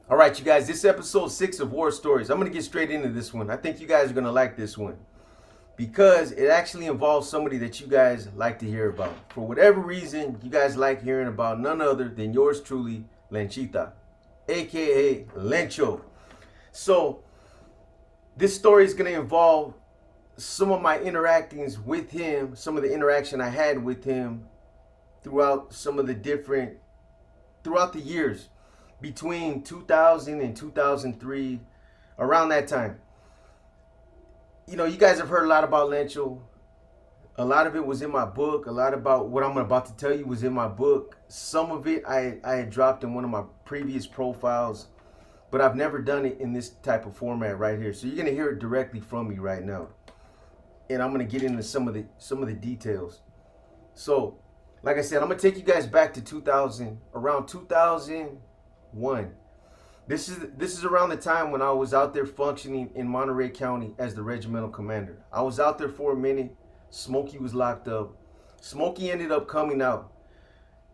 All right, you guys, this is episode 6 of War Stories. I'm going to get straight into this one. I think you guys are going to like this one because it actually involves somebody that you guys like to hear about. For whatever reason, you guys like hearing about none other than yours truly, Lenchita, aka Lencho. So, this story is going to involve some of my interactions with him, some of the interaction I had with him throughout throughout the years between 2000 and 2003, around that time. You know, you guys have heard a lot about Lencho. A lot of it was in my book. A lot about what I'm about to tell you was in my book. Some of it I had dropped in one of my previous profiles, but I've never done it in this type of format right here. So you're gonna hear it directly from me right now, and I'm gonna get into some of the details. So, like I said, I'm gonna take you guys back to 2000, around 2001. This is around the time when I was out there functioning in Monterey County as the regimental commander. I was out there for a minute. Smokey was locked up. Smokey ended up coming out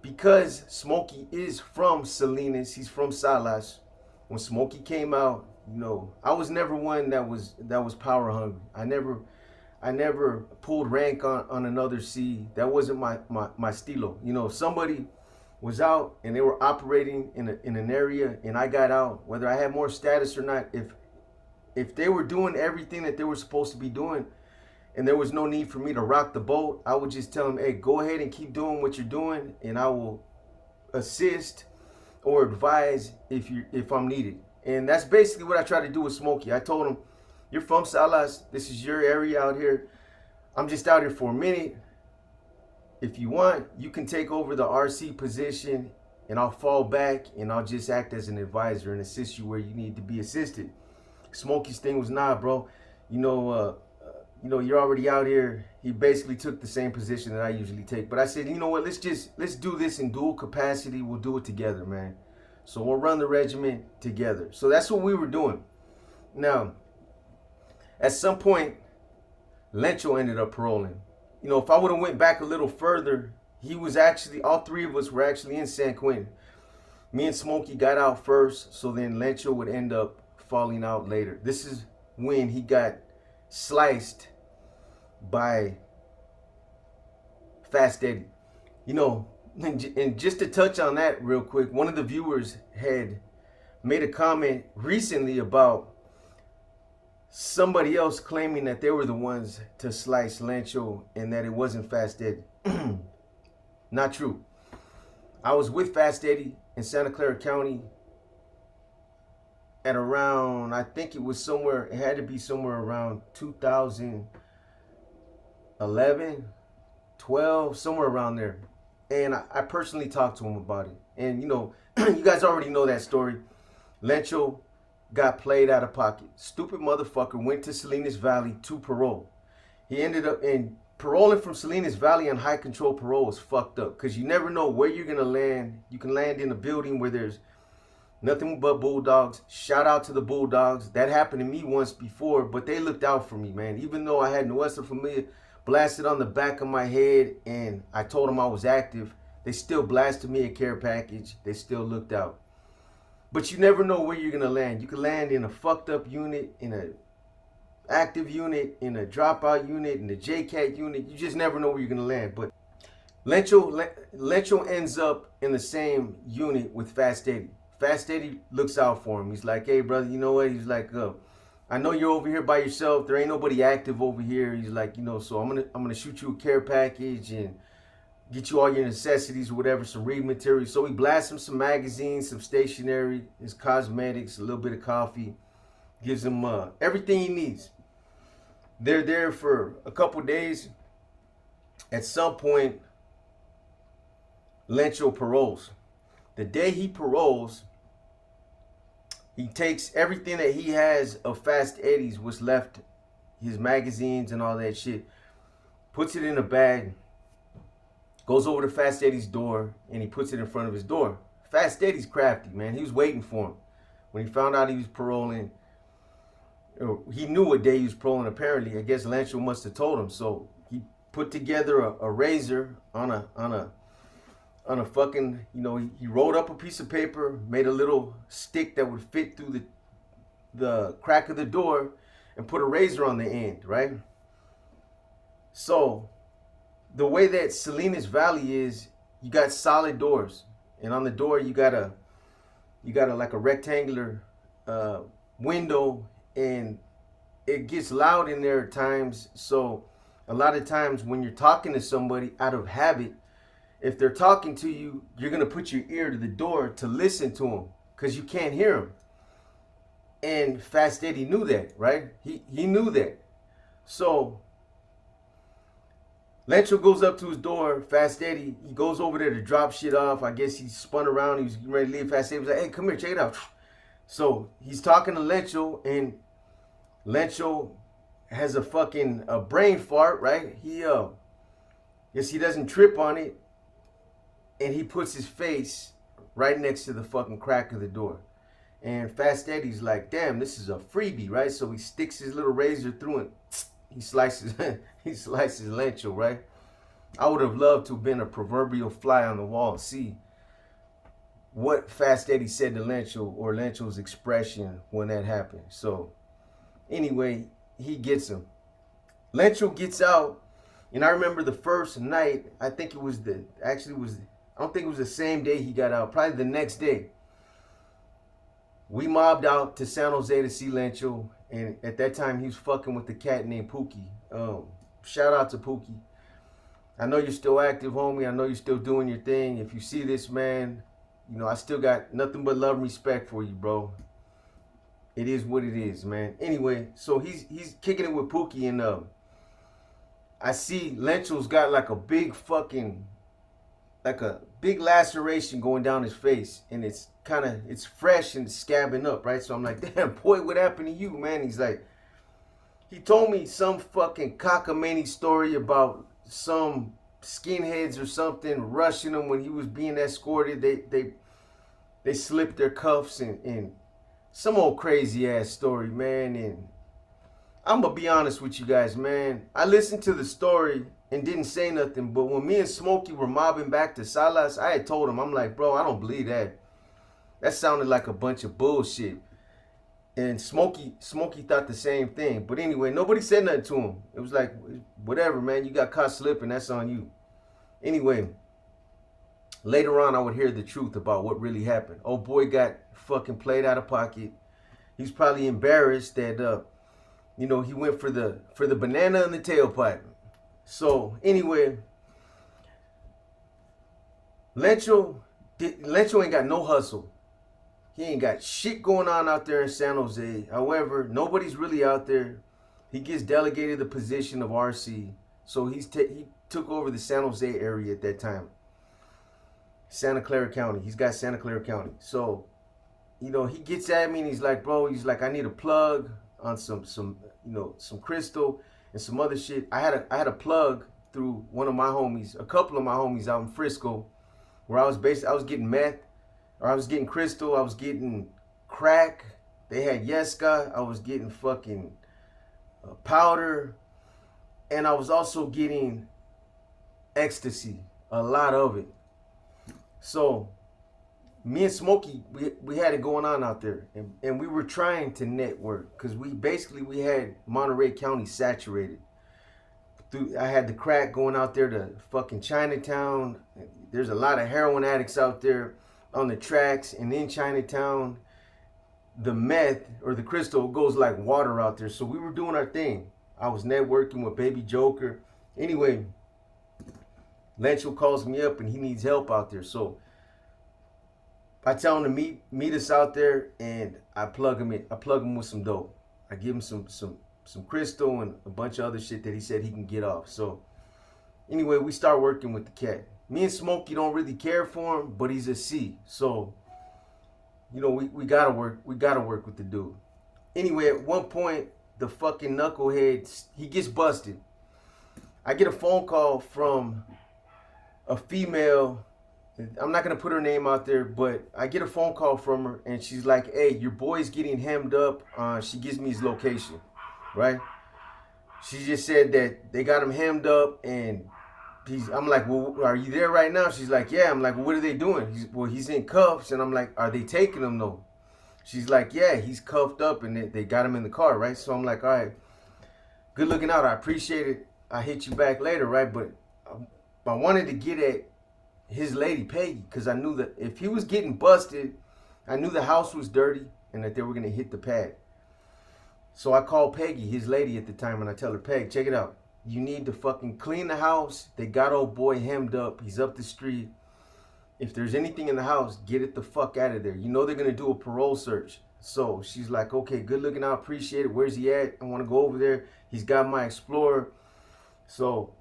because Smokey is from Salinas. He's from Salas. When Smokey came out, you know, I was never one that was power hungry. I never pulled rank on another C. That wasn't my stilo. You know, if somebody was out and they were operating in an area and I got out, whether I had more status or not, if they were doing everything that they were supposed to be doing and there was no need for me to rock the boat, I would just tell them, hey, go ahead and keep doing what you're doing and I will assist or advise if I'm needed. And that's basically what I tried to do with Smokey. I told him, you're from Salas, this is your area out here. I'm just out here for a minute. If you want, you can take over the RC position and I'll fall back and I'll just act as an advisor and assist you where you need to be assisted. Smokey's thing was, nah, bro, you know, you're already out here. He basically took the same position that I usually take. But I said, you know what, let's do this in dual capacity. We'll do it together, man. So we'll run the regiment together. So that's what we were doing. Now, at some point, Lencho ended up paroling. You know, if I would have went back a little further, he was actually, all three of us were actually in San Quentin. Me and Smokey got out first, so then Lencho would end up falling out later. This is when he got sliced by Fast Eddie. You know, and just to touch on that real quick, one of the viewers had made a comment recently about somebody else claiming that they were the ones to slice Lencho and that it wasn't Fast Eddie. Not true. I was with Fast Eddie in Santa Clara County at around, I think it was somewhere, it had to be somewhere around 2011, 12, somewhere around there. And I personally talked to him about it. And, you know, you guys already know that story. Lencho got played out of pocket. Stupid motherfucker went to Salinas Valley to parole. He ended up in paroling from Salinas Valley on high control parole is fucked up because you never know where you're gonna land. You can land in a building where there's nothing but bulldogs. Shout out to the bulldogs. That happened to me once before, but they looked out for me, man. Even though I had Nuestra Familia blasted on the back of my head and I told them I was active, they still blasted me a care package. They still looked out. But you never know where you're going to land. You can land in a fucked up unit, in a active unit, in a dropout unit, in a JCAT unit. You just never know where you're going to land. But Lencho ends up in the same unit with Fast Eddie. Fast Eddie looks out for him. He's like, hey, brother, you know what? He's like, I know you're over here by yourself. There ain't nobody active over here. He's like, you know, so I'm gonna shoot you a care package and get you all your necessities or whatever, some reading material. So he blasts him some magazines, some stationery, his cosmetics, a little bit of coffee, gives him everything he needs. They're there for a couple days. At some point, Lencho paroles. The day he paroles, he takes everything that he has of Fast Eddie's, what's left, his magazines and all that shit, puts it in a bag, goes over to Fast Eddie's door, and he puts it in front of his door. Fast Eddie's crafty, man. He was waiting for him. When he found out he was paroling, he knew what day he was paroling, apparently. I guess Lencho must have told him. So he put together a razor on on a fucking, he rolled up a piece of paper, made a little stick that would fit through the crack of the door, and put a razor on the end, right? So the way that Salinas Valley is, you got solid doors, and on the door you got a like a rectangular window, and it gets loud in there at times. So a lot of times when you're talking to somebody out of habit, if they're talking to you, you're gonna put your ear to the door to listen to them because you can't hear them. And Fast Eddie knew that, right? He knew that. So Lencho goes up to his door. Fast Eddie, he goes over there to drop shit off. I guess he spun around. He was ready to leave. Fast Eddie was like, hey, come here, check it out. So he's talking to Lencho, and Lencho has a brain fart, right? Guess he doesn't trip on it, and he puts his face right next to the fucking crack of the door. And Fast Eddie's like, damn, this is a freebie, right? So he sticks his little razor through and he slices Lencho, right? I would have loved to have been a proverbial fly on the wall to see what Fast Eddie said to Lencho, or Lencho's expression when that happened. So anyway, he gets him. Lencho gets out, and I remember the first night, I don't think it was the same day he got out, probably the next day. We mobbed out to San Jose to see Lencho, and at that time he was fucking with the cat named Pookie. Shout out to Pookie. I know you're still active, homie. I know you're still doing your thing. If you see this, man, I still got nothing but love and respect for you, bro. It is what it is, man. Anyway, so he's kicking it with Pookie, and I see Lencho's got like a big laceration going down his face, and it's fresh and scabbing up, right? So I'm like, damn, boy, what happened to you, man? He's like, he told me some fucking cockamamie story about some skinheads or something rushing him when he was being escorted. They slipped their cuffs, and some old crazy ass story, man. And I'm gonna be honest with you guys, man. I listened to the story and didn't say nothing, but when me and Smokey were mobbing back to Salas, I had told him, I'm like, bro, I don't believe that. That sounded like a bunch of bullshit. And Smokey thought the same thing. But anyway, nobody said nothing to him. It was like, whatever, man, you got caught slipping, that's on you. Anyway, later on I would hear the truth about what really happened. Old boy got fucking played out of pocket. He's probably embarrassed that he went for the banana in the tailpipe. So anyway, Lencho ain't got no hustle. He ain't got shit going on out there in San Jose. However, nobody's really out there. He gets delegated the position of RC. So he took over the San Jose area at that time. Santa Clara County. He's got Santa Clara County. So, he gets at me and he's like, bro, I need a plug on some crystal and some other shit. I had a plug through one of my homies, a couple of my homies out in Frisco, where I was getting meth, or I was getting crystal, I was getting crack. They had Yeska. I was getting fucking powder, and I was also getting ecstasy, a lot of it. So me and Smokey, we had it going on out there, and we were trying to network because we had Monterey County saturated. I had the crack going out there to fucking Chinatown. There's a lot of heroin addicts out there on the tracks, and in Chinatown, the meth or the crystal goes like water out there. So we were doing our thing. I was networking with Baby Joker. Anyway, Lencho calls me up and he needs help out there. So I tell him to meet us out there, and I plug him in. I plug him with some dope. I give him some crystal and a bunch of other shit that he said he can get off. So anyway, we start working with the cat. Me and Smokey don't really care for him, but he's a C. So, we gotta work with the dude. Anyway, at one point, the fucking knucklehead, he gets busted. I get a phone call from a female. I'm not gonna put her name out there, but I get a phone call from her, and she's like, hey, your boy's getting hemmed up. She gives me his location, right? She just said that they got him hemmed up, and I'm like, well, are you there right now? She's like, yeah. I'm like, well, what are they doing? He's in cuffs. And I'm like, are they taking him though? She's like, yeah, he's cuffed up and they got him in the car, right? So I'm like, all right, good looking out. I appreciate it. I hit you back later, right? But I wanted to get at his lady, Peggy, because I knew that if he was getting busted, I knew the house was dirty and that they were going to hit the pad. So I called Peggy, his lady at the time, and I tell her, Peg, check it out. You need to fucking clean the house. They got old boy hemmed up. He's up the street. If there's anything in the house, get it the fuck out of there. You know they're going to do a parole search. So she's like, okay, good looking out. Appreciate it. Where's he at? I want to go over there. He's got my Explorer. So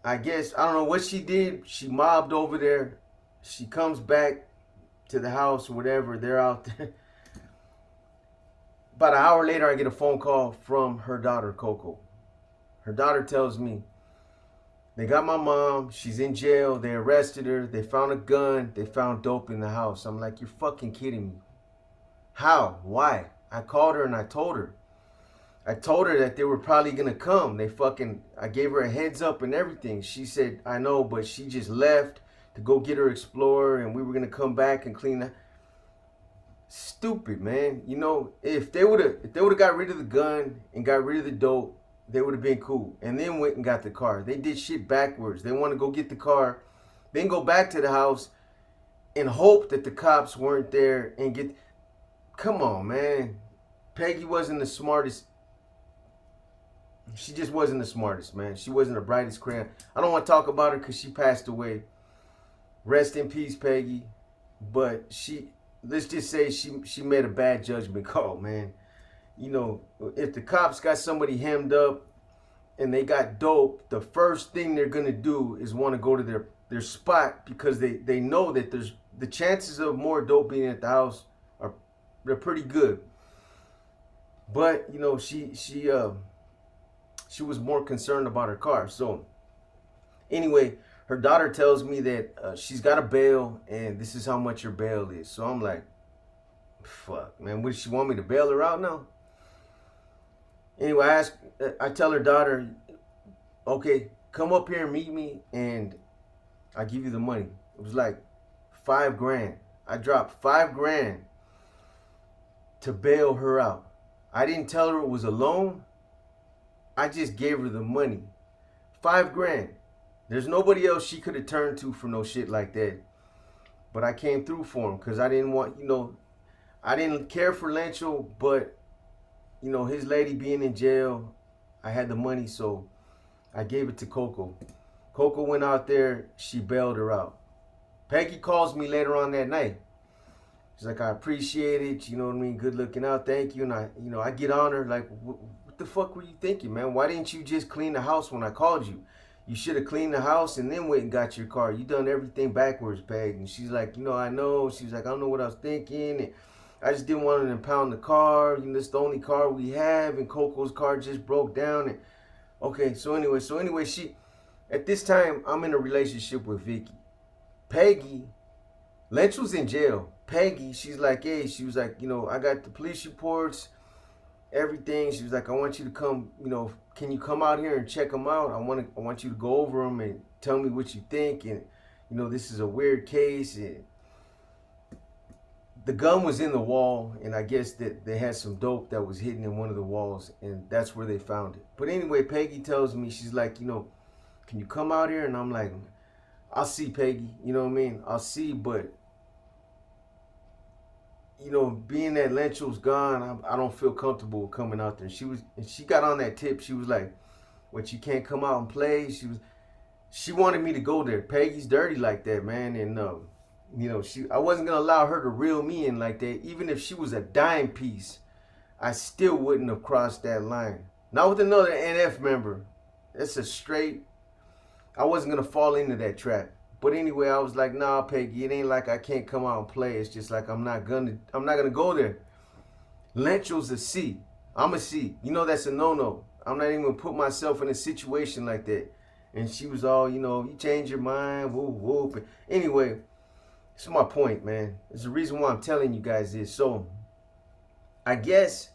I guess, I don't know what she did. She mobbed over there. She comes back to the house or whatever. They're out there. About an hour later, I get a phone call from her daughter, Coco. Her daughter tells me, they got my mom. She's in jail. They arrested her. They found a gun. They found dope in the house. I'm like, you're fucking kidding me. How? Why? I called her and I told her. I told her that they were probably going to come. I gave her a heads up and everything. She said, I know, but she just left to go get her Explorer and we were going to come back and clean the... Stupid, man. You know, if they would have got rid of the gun and got rid of the dope, they would have been cool. And then went and got the car. They did shit backwards. They want to go get the car, then go back to the house and hope that the cops weren't there and get... Come on, man. Peggy wasn't the smartest. She just wasn't the smartest, man. She wasn't the brightest crayon. I don't want to talk about her because she passed away. Rest in peace, Peggy. But let's just say she made a bad judgment call, man. You know, if the cops got somebody hemmed up and they got dope, the first thing they're going to do is want to go to their spot because they know that there's the chances of more dope being at the house they're pretty good. But, you know, she was more concerned about her car. So anyway, her daughter tells me that she's got a bail and this is how much her bail is. So I'm like, fuck, man, would she want me to bail her out now? Anyway, I tell her daughter, okay, come up here and meet me and I give you the money. It was like $5,000. I dropped $5,000 to bail her out. I didn't tell her it was a loan. I just gave her the money. $5,000. There's nobody else she could have turned to for no shit like that. But I came through for him because I didn't want, you know, I didn't care for Lencho, but, you know, his lady being in jail, I had the money, so I gave it to Coco. Coco went out there, she bailed her out. Peggy calls me later on that night. She's like, I appreciate it, you know what I mean, good looking out, thank you. And I get on her like, what the fuck were you thinking, man? Why didn't you just clean the house when I called you? You should have cleaned the house and then went and got your car. You done everything backwards, Peg. And she's like, you know, I know. She's like, I don't know what I was thinking. And I just didn't want to impound the car. You know, it's the only car we have. And Coco's car just broke down. And okay, so anyway, at this time, I'm in a relationship with Vicky. Peggy, Lencho's in jail. Peggy, she's like, hey, she was like, you know, I got the police reports, everything. She was like, I want you to come, you know, can you come out here and check them out? I want you to go over them and tell me what you think. And, you know, this is a weird case. And the gun was in the wall, and I guess that they had some dope that was hidden in one of the walls, and that's where they found it. But anyway, Peggy tells me, she's like, you know, can you come out here? And I'm like, I'll see, Peggy. You know what I mean? I'll see, but, you know, being that Lencho's gone, I don't feel comfortable coming out there. And she got on that tip. She was like, what, you can't come out and play? She wanted me to go there. Peggy's dirty like that, man. And, you know, I wasn't going to allow her to reel me in like that. Even if she was a dime piece, I still wouldn't have crossed that line. Not with another NF member. It's a straight, I wasn't going to fall into that trap. But anyway, I was like, nah, Peggy, it ain't like I can't come out and play. It's just like I'm not gonna go there. Lencho's a C. I'm a C. You know that's a no-no. I'm not even gonna put myself in a situation like that. And she was all, you know, you change your mind, whoop, whoop. Anyway, this is my point, man. It's the reason why I'm telling you guys this. So, I guess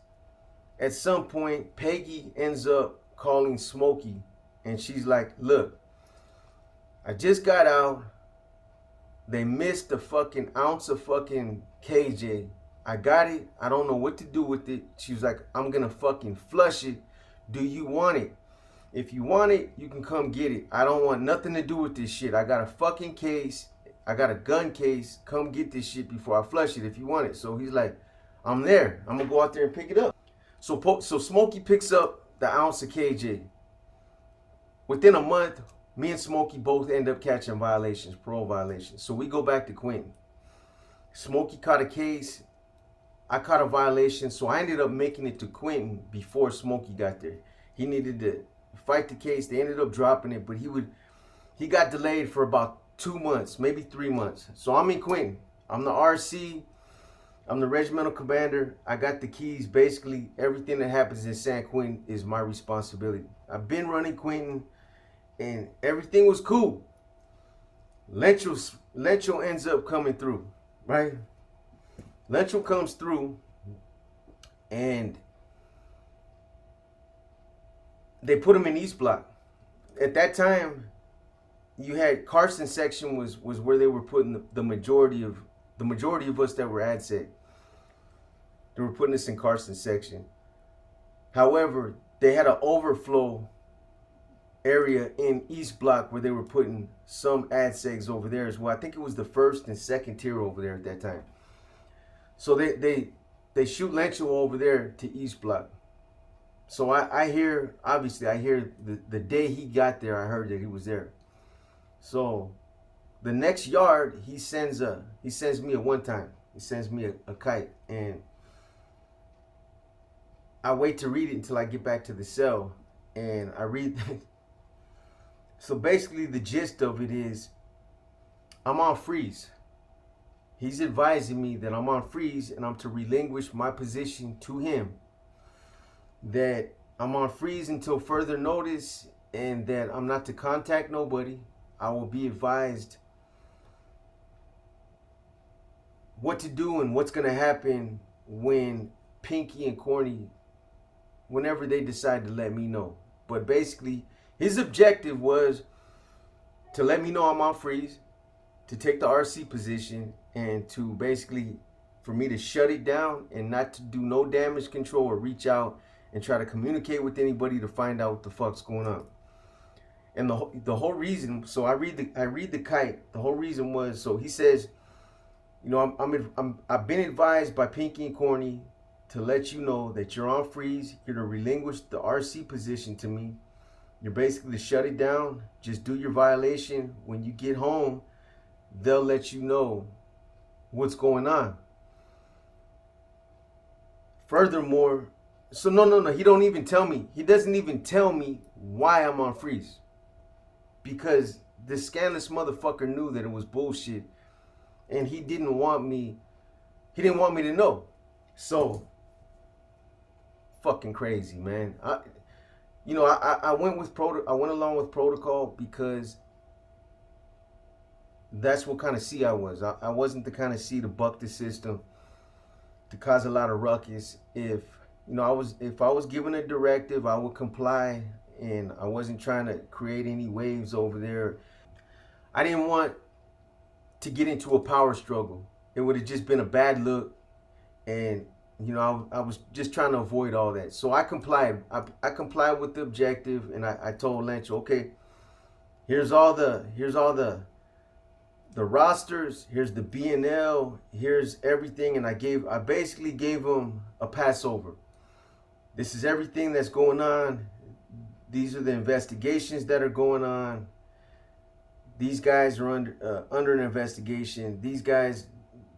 at some point, Peggy ends up calling Smokey. And she's like, look, I just got out. They missed a fucking ounce of fucking KJ. I got it. I don't know what to do with it. She was like, I'm gonna fucking flush it. Do you want it? If you want it, you can come get it. I don't want nothing to do with this shit. I got a fucking case. I got a gun case. Come get this shit before I flush it if you want it. So he's like, I'm there. I'm gonna go out there and pick it up. So Smokey picks up the ounce of KJ. Within a month, me and Smokey both end up catching violations, parole violations. So we go back to Quentin. Smokey caught a case. I caught a violation. So I ended up making it to Quentin before Smokey got there. He needed to fight the case. They ended up dropping it, but he got delayed for about 2 months, maybe 3 months. So I'm in Quentin. I'm the RC. I'm the regimental commander. I got the keys. Basically, everything that happens in San Quentin is my responsibility. I've been running Quentin, and everything was cool. Lencho ends up coming through, right? Lencho comes through, and they put him in East Block. At that time, you had Carson section was where they were putting the majority of us that were ADSEC. They were putting us in Carson section. However, they had an overflow area in East Block where they were putting some ADSECs over there as well. I think it was the first and second tier over there at that time. So they shoot Lencho over there to East Block. So I hear, obviously I hear the day he got there, I heard that he was there. So the next yard, he sends me a one time. He sends me a kite, and I wait to read it until I get back to the cell, and I read. So basically the gist of it is, I'm on freeze. He's advising me that I'm on freeze and I'm to relinquish my position to him. That I'm on freeze until further notice, and that I'm not to contact nobody. I will be advised what to do and what's going to happen when Pinky and Corny, whenever they decide to let me know. But basically, his objective was to let me know I'm on freeze, to take the RC position, and to basically for me to shut it down and not to do no damage control or reach out and try to communicate with anybody to find out what the fuck's going on. And the whole reason, so I read the kite. The whole reason was, so he says, you know, I've been advised by Pinky and Corny to let you know that you're on freeze. You're to relinquish the RC position to me. You're basically to shut it down. Just do your violation. When you get home, they'll let you know what's going on. Furthermore, so no, he don't even tell me. He doesn't even tell me why I'm on freeze. Because this scandalous motherfucker knew that it was bullshit, and he didn't want me to know. So fucking crazy, man. I went along with protocol because that's what kind of C I was. I wasn't the kind of C to buck the system, to cause a lot of ruckus. If I was given a directive, I would comply, and I wasn't trying to create any waves over there. I didn't want to get into a power struggle. It would have just been a bad look, and I was just trying to avoid all that. So I complied. I complied with the objective, and I told Lencho, okay, here's all the rosters, here's the B&L, here's everything, and I basically gave him a passover. This is everything that's going on. These are the investigations that are going on. These guys are under an investigation. These guys,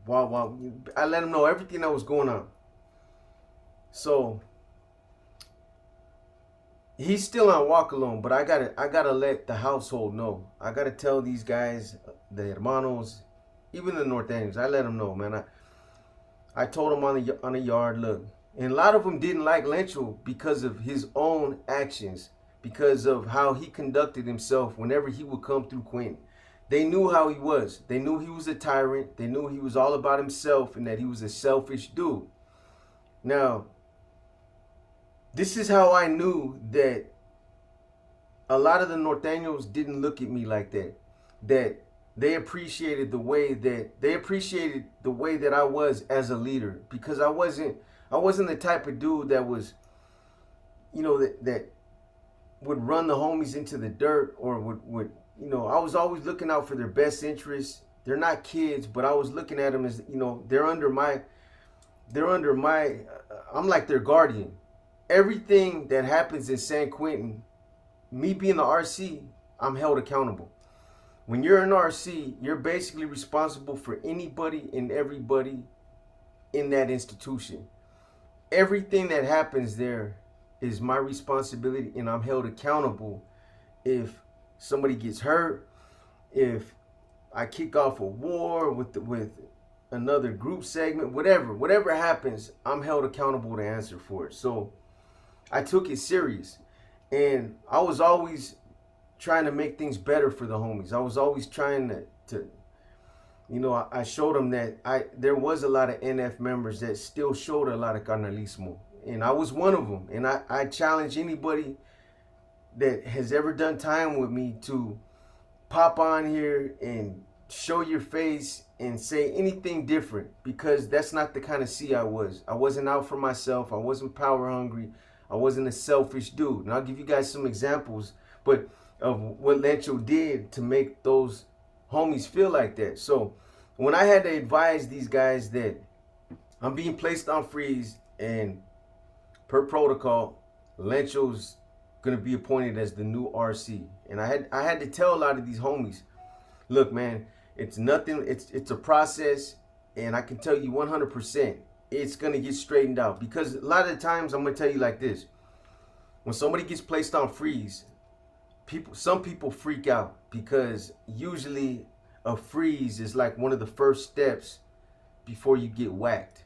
I let them know everything that was going on. So he's still on walk alone, but I gotta let the household know. I gotta tell these guys, the hermanos, even the Norteños. I let them know, man. I told them on the yard, look, and a lot of them didn't like Lencho because of his own actions, because of how he conducted himself whenever he would come through Quentin. They knew how he was. They knew he was a tyrant. They knew he was all about himself and that he was a selfish dude. Now, this is how I knew that a lot of the Norteños didn't look at me like that. that they appreciated the way that I was as a leader, because I wasn't the type of dude that was, that would run the homies into the dirt, or would I was always looking out for their best interests. They're not kids, but I was looking at them as, they're under my I'm like their guardian. Everything that happens in San Quentin, me being the RC, I'm held accountable. When you're an RC, you're basically responsible for anybody and everybody in that institution. Everything that happens there is my responsibility, and I'm held accountable if somebody gets hurt, if I kick off a war with another group segment, whatever happens, I'm held accountable to answer for it. So I took it serious, and I was always trying to make things better for the homies. I was always trying to I showed them that there was a lot of NF members that still showed a lot of carnalismo, and I was one of them. And I challenge anybody that has ever done time with me to pop on here and show your face and say anything different, because that's not the kind of C I was. I wasn't out for myself. I wasn't power hungry. I wasn't a selfish dude. And I'll give you guys some examples, but of what Lencho did to make those homies feel like that. So when I had to advise these guys that I'm being placed on freeze, and per protocol, Lencho's gonna be appointed as the new RC, and I had to tell a lot of these homies, look, man, it's nothing. It's a process, and I can tell you 100%, it's gonna get straightened out. Because a lot of the times, I'm gonna tell you like this: when somebody gets placed on freeze, some people freak out, because usually a freeze is like one of the first steps before you get whacked.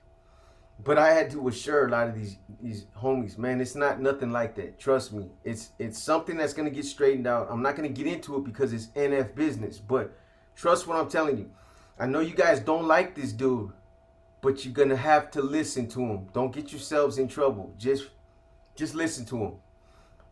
But I had to assure a lot of these homies, man, it's not nothing like that. Trust me, it's something that's gonna get straightened out. I'm not gonna get into it because it's NF business, but trust what I'm telling you. I know you guys don't like this dude, but you're gonna have to listen to him. Don't get yourselves in trouble. Just listen to him.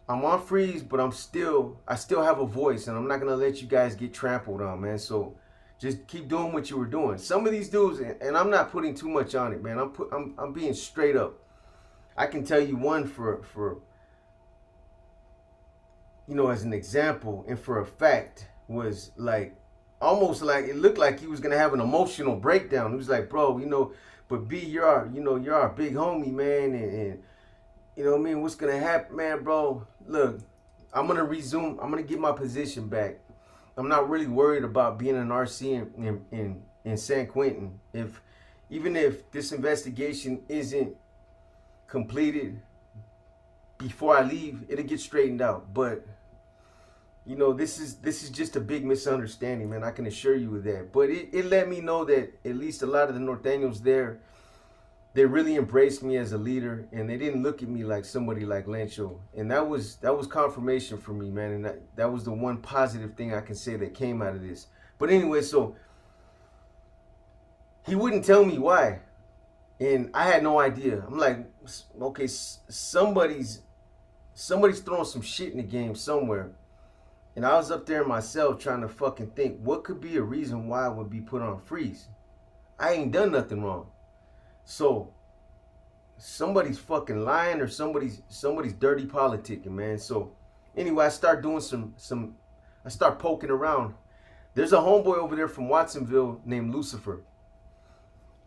I'm on freeze, but I still have a voice, and I'm not gonna let you guys get trampled on, man. So just keep doing what you were doing. Some of these dudes, and I'm not putting too much on it, man. I'm being straight up. I can tell you one for as an example, and for a fact, was like almost like it looked like he was gonna have an emotional breakdown. He was like, bro, but B, you're our big homie, man, and you know what I mean? What's gonna happen, man, bro? Look, I'm gonna resume. I'm gonna get my position back. I'm not really worried about being an RC in San Quentin. Even if this investigation isn't completed before I leave, it'll get straightened out. But this is just a big misunderstanding, man. I can assure you of that. But it let me know that at least a lot of the Norteños there, they really embraced me as a leader, and they didn't look at me like somebody like Lencho. And that was confirmation for me, man. And that was the one positive thing I can say that came out of this. But anyway, so he wouldn't tell me why, and I had no idea. I'm like, okay, somebody's throwing some shit in the game somewhere. And I was up there myself trying to fucking think, what could be a reason why I would be put on freeze? I ain't done nothing wrong. So somebody's fucking lying, or somebody's dirty politicking, man. So anyway, I start doing I start poking around. There's a homeboy over there from Watsonville named Lucifer.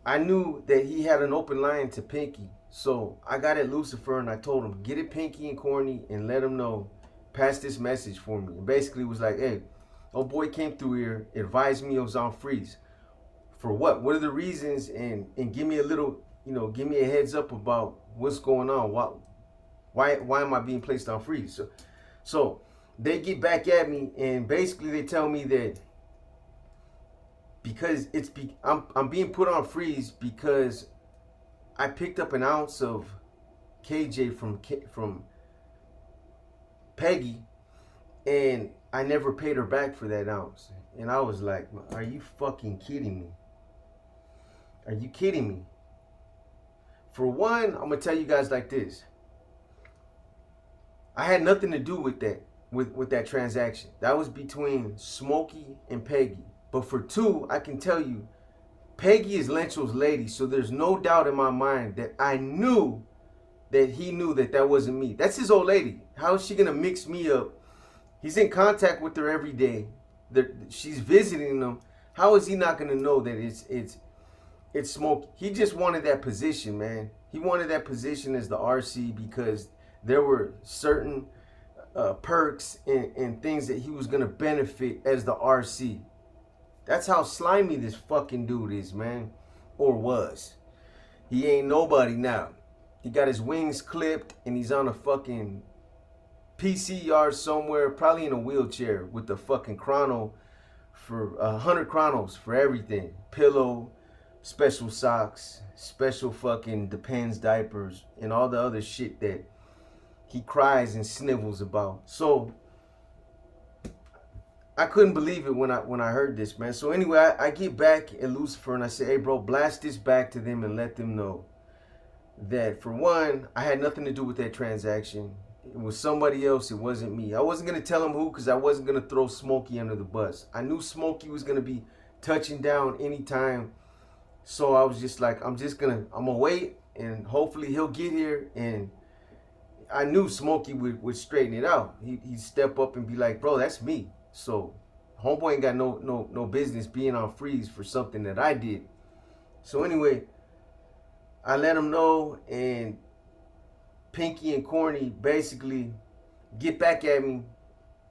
I knew that he had an open line to Pinky. So I got at Lucifer and I told him, get it Pinky and Corny, and let him know, pass this message for me. And basically was like, hey, old boy came through here, advised me I was on freeze. For what? What are the reasons? And give me a little, give me a heads up about what's going on. Why am I being placed on freeze? So they get back at me, and basically they tell me that because I'm being put on freeze because I picked up an ounce of KJ from Peggy, and I never paid her back for that ounce. And I was like, are you fucking kidding me? Are you kidding me? For one, I'm going to tell you guys like this. I had nothing to do with that. with that transaction. That was between Smokey and Peggy. But for two, I can tell you, Peggy is Lencho's lady, so there's no doubt in my mind that I knew that he knew that that wasn't me. That's his old lady. How is she gonna mix me up? He's in contact with her every day. She's visiting him. How is he not gonna know that it's Smokey? He just wanted that position, man. He wanted that position as the RC because there were certain perks and things that he was gonna benefit as the RC. That's how slimy this fucking dude is, man. Or was. He ain't nobody now. He got his wings clipped and he's on a fucking PC yard somewhere, probably in a wheelchair with the fucking chrono for 100 chronos for everything. Pillow, special socks, special fucking Depends diapers, and all the other shit that he cries and snivels about. So I couldn't believe it when I heard this, man. So anyway, I get back at Lucifer and I say, hey bro, blast this back to them and let them know that for one, I had nothing to do with that transaction. It was somebody else. It wasn't me. I wasn't going to tell him who because I wasn't going to throw Smokey under the bus. I knew Smokey was going to be touching down anytime. So I was just like, I'm going to wait and hopefully he'll get here. And I knew Smokey would straighten it out. He'd step up and be like, bro, that's me. So homeboy ain't got no business being on freeze for something that I did. So anyway, I let him know, and Pinky and Corny basically get back at me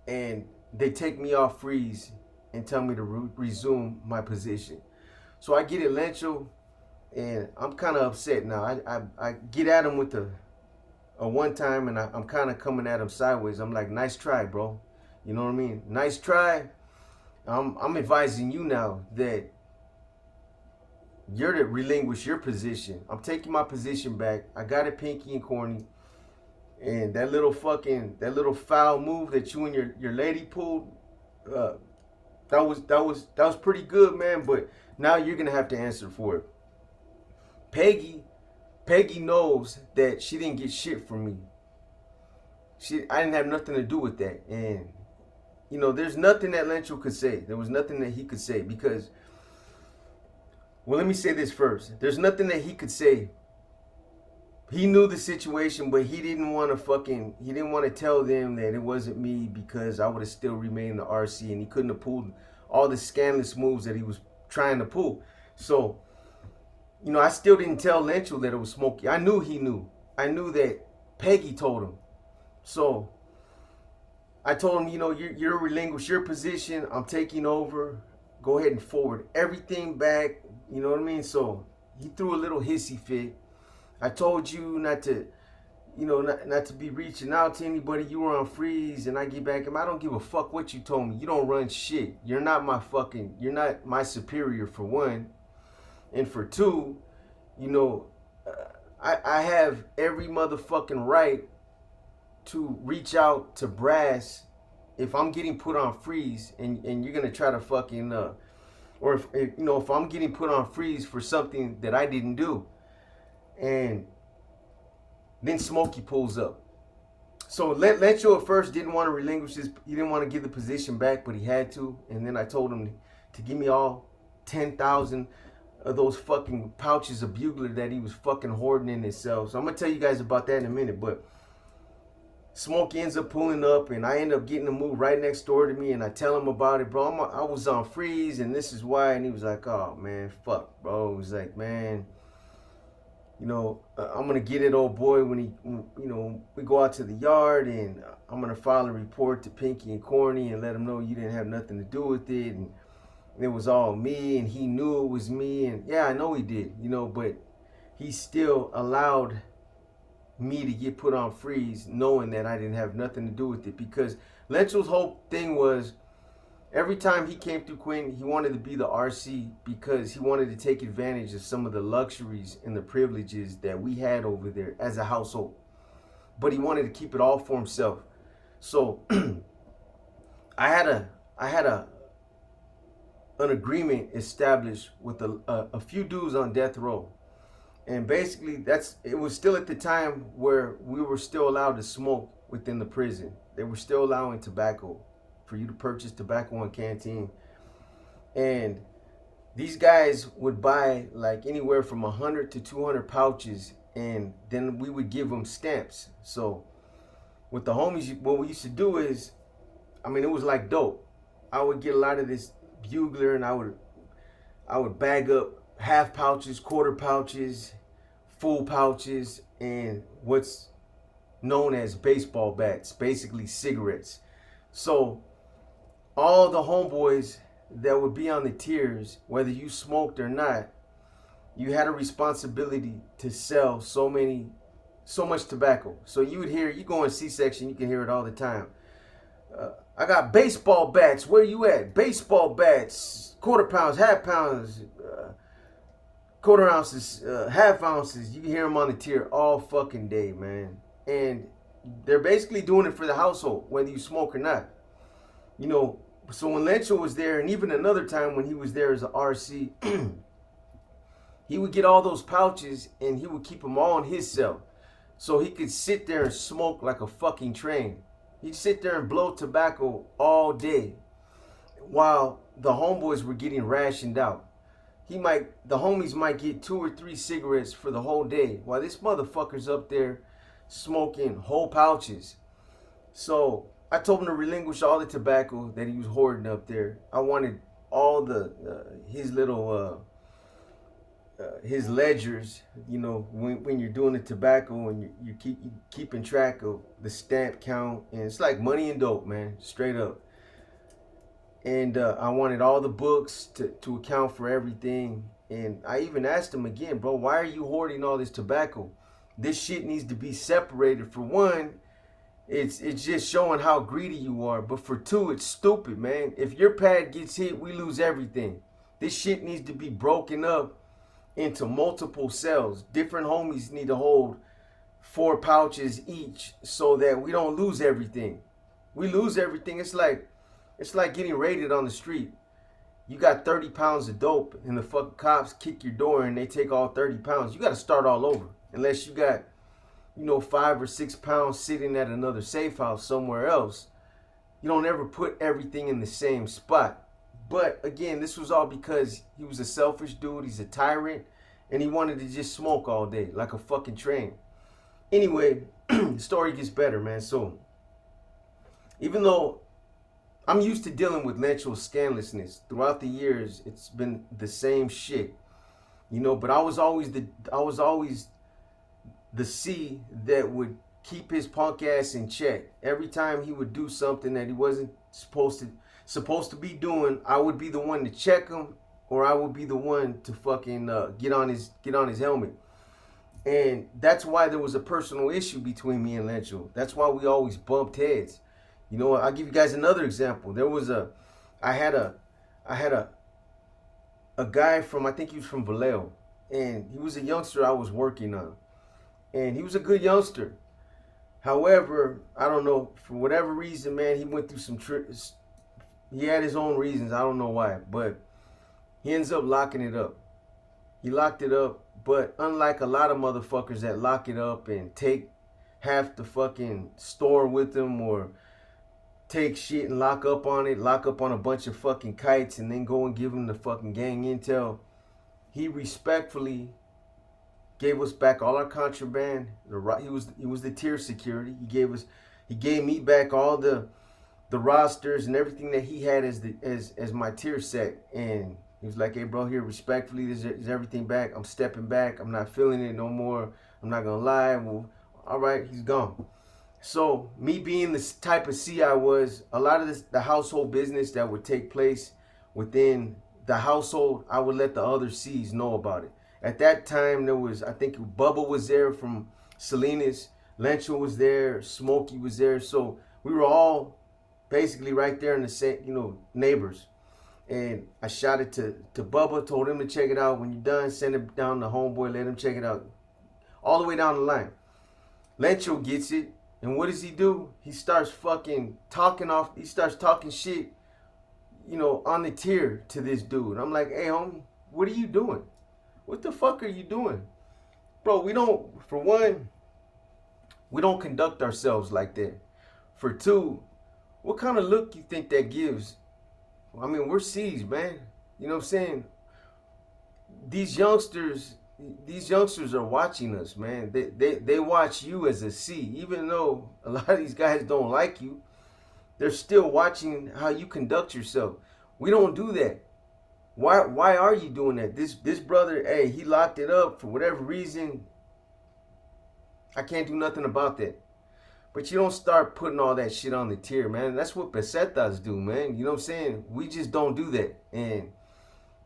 and they take me off freeze and tell me to resume my position. So I get at Lencho and I'm kind of upset now. I get at him with a one time and I'm kind of coming at him sideways. I'm like, nice try, bro. You know what I mean? Nice try. I'm advising you now that you're to relinquish your position. I'm taking my position back. I got it, Pinky and Corny. And that little foul move that you and your lady pulled, that was pretty good, man. But now you're gonna have to answer for it. Peggy knows that she didn't get shit from me. I didn't have nothing to do with that. And you know, there's nothing that Lencho could say. There was nothing that he could say because, well, let me say this first. There's nothing that he could say. He knew the situation, but he didn't want to tell them that it wasn't me because I would have still remained the RC and he couldn't have pulled all the scandalous moves that he was trying to pull. So, you know, I still didn't tell Lencho that it was Smokey. I knew he knew. I knew that Peggy told him. So I told him, you know, you're relinquish your position. I'm taking over. Go ahead and forward everything back. You know what I mean? So he threw a little hissy fit. I told you not to, you know, not to be reaching out to anybody. You were on freeze, and I get back and I don't give a fuck what you told me. You don't run shit. You're not my superior for one, and for two, you know, I have every motherfucking right to reach out to brass if I'm getting put on freeze and you're gonna try to fucking or if you know, if I'm getting put on freeze for something that I didn't do. And then Smokey pulls up. So Lencho at first didn't want to relinquish his, he didn't want to give the position back, but he had to. And then I told him to give me all 10,000 of those fucking pouches of bugler that he was fucking hoarding in himself. So I'm gonna tell you guys about that in a minute. But Smokey ends up pulling up, and I end up getting to move right next door to me, and I tell him about it, bro. I was on freeze, and this is why. And he was like, oh man, fuck, bro. He was like, man, you know, I'm gonna get it, old boy, when you know, we go out to the yard, and I'm gonna file a report to Pinky and Corny and let them know you didn't have nothing to do with it, and it was all me, and he knew it was me, and yeah, I know he did, you know, but he still allowed me to get put on freeze knowing that I didn't have nothing to do with it, because Lencho's whole thing was every time he came through Quinn, he wanted to be the RC because he wanted to take advantage of some of the luxuries and the privileges that we had over there as a household. But he wanted to keep it all for himself. So I had an agreement established with a few dudes on death row. And basically it was still at the time where we were still allowed to smoke within the prison. they were still allowing tobacco for you to purchase tobacco in canteen. And these guys would buy like anywhere from 100 to 200 pouches, and then we would give them stamps. So with the homies, what we used to do is, I mean, it was like dope. I would get a lot of this bugler, and I would bag up half pouches, quarter pouches, full pouches, and what's known as baseball bats, basically cigarettes. So all the homeboys that would be on the tiers, whether you smoked or not, you had a responsibility to sell so much tobacco. So you would hear, you go in C-section, you can hear it all the time. I got baseball bats. Where you at? Baseball bats, quarter pounds, half pounds, quarter ounces, half ounces. You can hear them on the tier all fucking day, man. And they're basically doing it for the household, whether you smoke or not. You know, so when Lencho was there, and even another time when he was there as an RC, he would get all those pouches and he would keep them all in his cell. So he could sit there and smoke like a fucking train. He'd sit there and blow tobacco all day while the homeboys were getting rationed out. The homies might get 2 or 3 cigarettes for the whole day while this motherfucker's up there smoking whole pouches. So I told him to relinquish all the tobacco that he was hoarding up there. I wanted all his little his ledgers, you know, when you're doing the tobacco and you keeping track of the stamp count, and it's like money and dope, man, straight up. And I wanted all the books to account for everything. And I even asked him again, bro, why are you hoarding all this tobacco? This shit needs to be separated. For one, it's just showing how greedy you are. But for two, it's stupid, man. If your pad gets hit, we lose everything. This shit needs to be broken up into multiple cells. Different homies need to hold 4 pouches each so that we don't lose everything. We lose everything. It's like getting raided on the street. You got 30 pounds of dope and the fucking cops kick your door and they take all 30 pounds. You got to start all over. Unless you got, 5 or 6 pounds sitting at another safe house somewhere else. You don't ever put everything in the same spot. But again, this was all because he was a selfish dude. He's a tyrant. And he wanted to just smoke all day like a fucking train. Anyway, the story gets better, man. So even though I'm used to dealing with Lencho's scandalousness throughout the years, it's been the same shit. But I was always the C that would keep his punk ass in check. Every time he would do something that he wasn't supposed to be doing, I would be the one to check him, or I would be the one to fucking get on his helmet. And that's why there was a personal issue between me and Lencho. That's why we always bumped heads. I'll give you guys another example. I had a guy from, I think he was from Vallejo, and he was a youngster I was working on. And he was a good youngster. However, I don't know, for whatever reason, man, he went through some tricks. He had his own reasons. I don't know why, but he ends up locking it up. He locked it up, but unlike a lot of motherfuckers that lock it up and take half the fucking store with them, or take shit and lock up on a bunch of fucking kites and then go and give them the fucking gang intel, he respectfully gave us back all our contraband. He was the tier security. He gave me back all the rosters and everything that he had as my tier set. And he was like, hey bro, here, respectfully, this is everything back. I'm stepping back. I'm not feeling it no more. I'm not gonna lie. Well, all right, he's gone. So me being the type of C I was, a lot of the household business that would take place within the household, I would let the other C's know about it. At that time, I think Bubba was there from Salinas, Lencho was there, Smokey was there. So we were all basically right there in the same, neighbors. And I shot it to Bubba, told him to check it out. When you're done, send it down to homeboy, let him check it out. All the way down the line. Lencho gets it, and what does he do? He starts fucking he starts talking shit, on the tier to this dude. I'm like, hey homie, what are you doing? What the fuck are you doing? Bro, we don't conduct ourselves like that. For two, what kind of look you think that gives? I mean, we're C's, man. You know what I'm saying? These youngsters, these youngsters are watching us, man. They watch you as a C. Even though a lot of these guys don't like you, they're still watching how you conduct yourself. We don't do that. Why are you doing that? This brother, hey, he locked it up for whatever reason. I can't do nothing about that. But you don't start putting all that shit on the tier, man. That's what pesetas do, man. You know what I'm saying? We just don't do that. And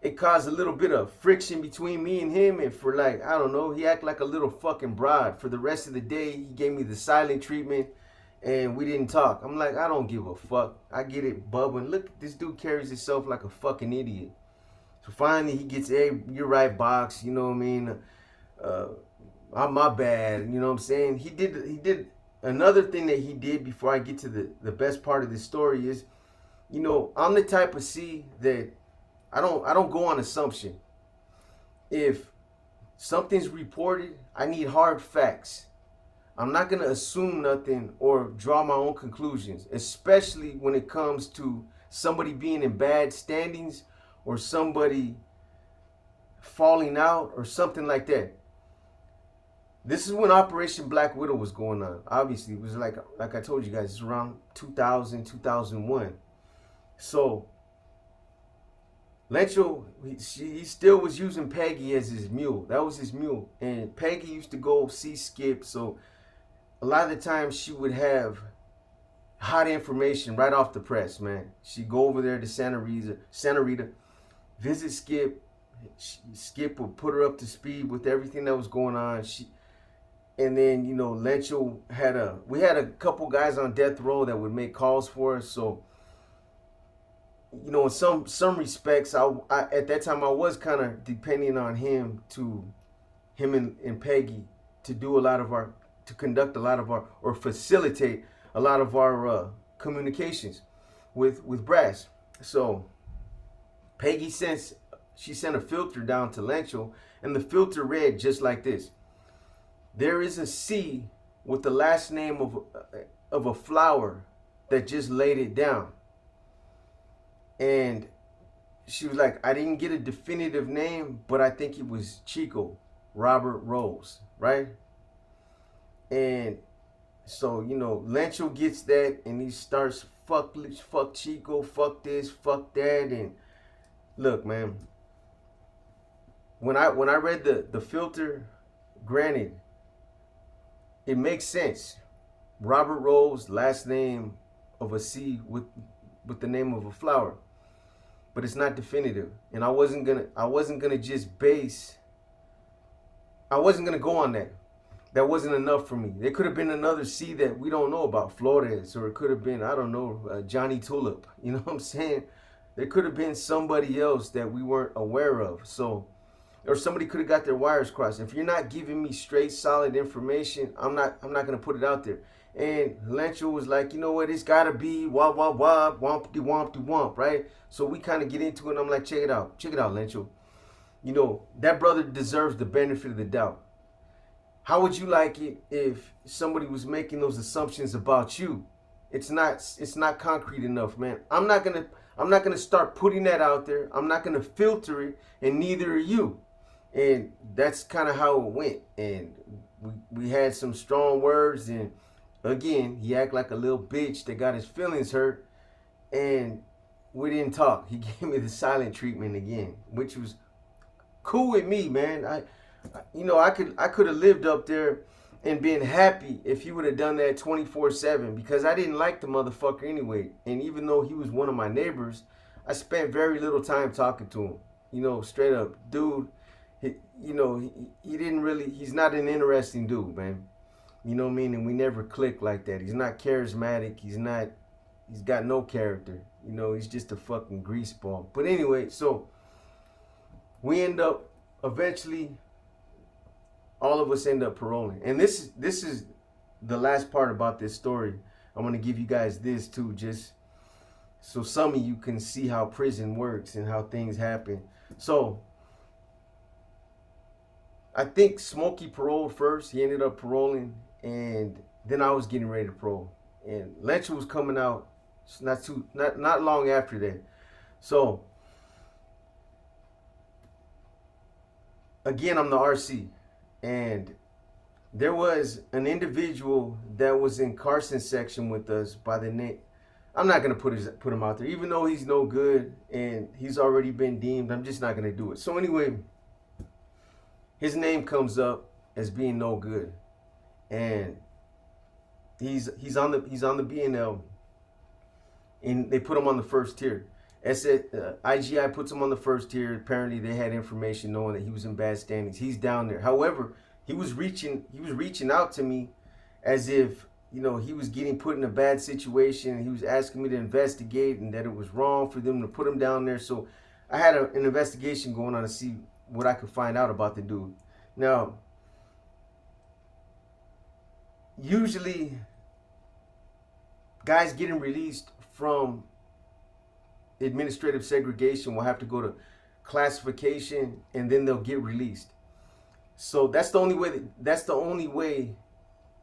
it caused a little bit of friction between me and him. And for like, I don't know, he acted like a little fucking broad. For the rest of the day, he gave me the silent treatment and we didn't talk. I'm like, I don't give a fuck. I get it, bubbling. Look, this dude carries himself like a fucking idiot. So finally he gets, hey, you're right, Box. You know what I mean? I'm my bad. You know what I'm saying? He did another thing that he did before I get to the best part of this story is, you know, I'm the type of C that I don't go on assumption. If something's reported, I need hard facts. I'm not gonna assume nothing or draw my own conclusions, especially when it comes to somebody being in bad standings or somebody falling out or something like that. This is when Operation Black Widow was going on. Obviously, it was like I told you guys, it's around 2000, 2001. So Lencho, he still was using Peggy as his mule. That was his mule. And Peggy used to go see Skip. So a lot of the times she would have hot information right off the press, man. She'd go over there to Santa Rita, visit Skip. Skip would put her up to speed with everything that was going on. And then, you know, Lencho we had a couple guys on death row that would make calls for us. So, you know, in some respects, I at that time I was kind of depending on him and Peggy to do a lot of to conduct a lot of or facilitate a lot of our communications with Brass. So Peggy sent a filter down to Lencho, and the filter read just like this: there is a C with the last name of a flower that just laid it down. And she was like, I didn't get a definitive name, but I think it was Chico, Robert Rose, right? And so, you know, Lencho gets that and he starts, fuck Chico, fuck this, fuck that. And look, man, when I read the filter, granted, it makes sense. Robert Rose, last name of a C with the name of a flower. But it's not definitive. And I wasn't gonna go on that. That wasn't enough for me. There could have been another C that we don't know about, Flores, or it could have been, I don't know, Johnny Tulip. You know what I'm saying? There could have been somebody else that we weren't aware of. So, or somebody could have got their wires crossed. If you're not giving me straight, solid information, I'm not gonna put it out there. And Lencho was like, you know what, it's gotta be wah wah wah, wompty wompty womp, right? So we kind of get into it and I'm like, check it out, Lencho. You know, that brother deserves the benefit of the doubt. How would you like it if somebody was making those assumptions about you? It's not concrete enough, man. I'm not gonna start putting that out there. I'm not gonna filter it, and neither are you. And that's kind of how it went. And we had some strong words, and again, he acted like a little bitch that got his feelings hurt, and we didn't talk. He gave me the silent treatment again, which was cool with me, man. I could have lived up there and been happy if he would have done that 24/7, because I didn't like the motherfucker anyway. And even though he was one of my neighbors, I spent very little time talking to him. You know, straight up, dude. He didn't really. He's not an interesting dude, man. You know what I mean? And we never clicked like that. He's not charismatic. He's got no character. You know, he's just a fucking greaseball. But anyway, so we end up eventually, all of us end up paroling. And this is the last part about this story. I'm going to give you guys this too, just so some of you can see how prison works and how things happen. So I think Smokey paroled first. He ended up paroling, and then I was getting ready to parole. and Lencho was coming out. It's not long after that. So again, I'm the RC, and there was an individual that was in Carson's section with us by the name. I'm not gonna put him out there, even though he's no good and he's already been deemed. I'm just not gonna do it. So anyway, his name comes up as being no good, and he's on the B&L, and they put him on the first tier. IGI puts him on the first tier. Apparently, they had information knowing that he was in bad standings. He's down there. However, he was reaching out to me as if, you know, he was getting put in a bad situation. He was asking me to investigate and that it was wrong for them to put him down there. So I had an investigation going on to see what I could find out about the dude. Now, usually guys getting released from administrative segregation will have to go to classification and then they'll get released. So that's the only way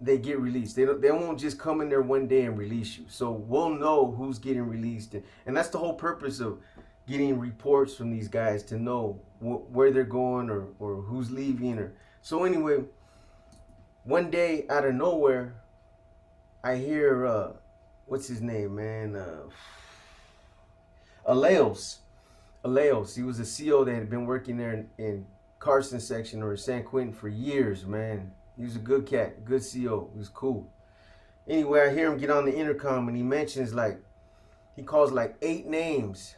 they get released. They won't just come in there one day and release you. So we'll know who's getting released, and that's the whole purpose of getting reports from these guys, to know where they're going or who's leaving. Or so anyway, one day out of nowhere, I hear what's his name, man? Aleos. He was a CO that had been working there in Carson section or San Quentin for years, man. He was a good cat, good CO. He was cool. Anyway, I hear him get on the intercom and he mentions, like, he calls like 8 names,